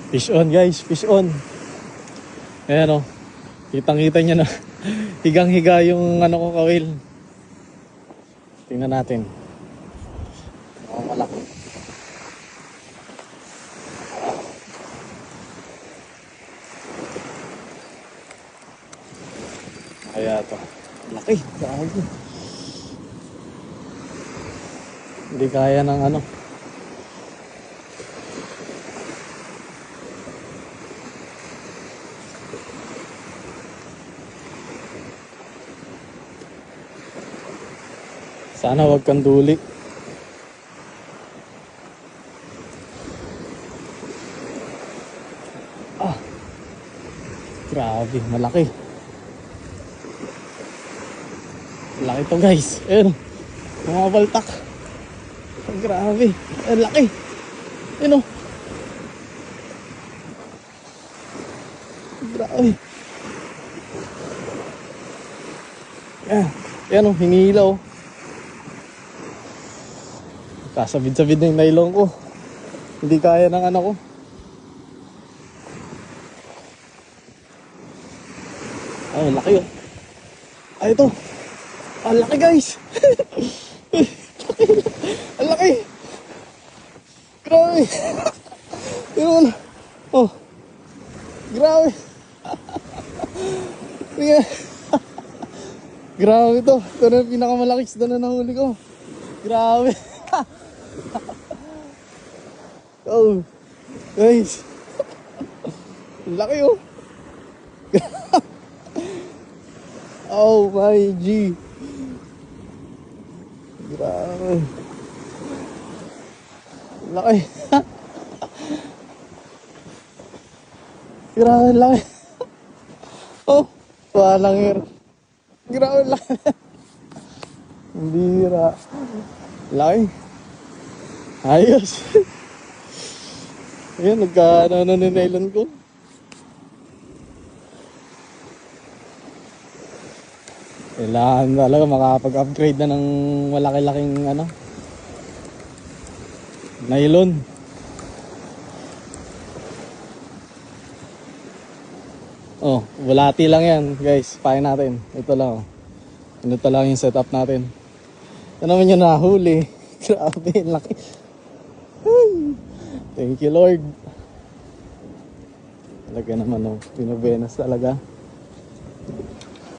Fish on guys, fish on. Ayan o. Kitang-kita nyo na. Higang-higa yung ano ko kawil. Tingnan natin. Oh, malaki. Kaya to. Laki. Gagi. Hindi kaya ng ano. Sana wag kang duli. Ah. Grabe, malaki. Malaki to guys. Ayun. Mga baltak. Grabe. Ang laki. Ayun o. Grabe. Yan o, hinihila o. Kasabid-sabid na yung nylon ko. Hindi kaya ng ano ko. Ay, laki oh. Ay, ito. Ang laki guys. Ang laki. Grabe. Yun. Oh. Grabe. Grabe to. Ito na yung pinakamalaki isda na nahuli ko. Grabe. Oh, guys. Laki oh. Oh my G. Grabe. Laki. Grabe laki. Oh, walang air. Grabe laki. Bira. Laki. Ayos. Ayan, nagka-ano na nylon ko. Kailangan talaga makapag-upgrade na ng malaki-laking ano, nylon. Oh, bulati lang yan guys. Pahin natin. Ito lang oh. Ito lang yung setup natin. Ito naman yung nahuli. Grabe, laki. Thank you Lord. Talaga naman oh, pinubenas talaga.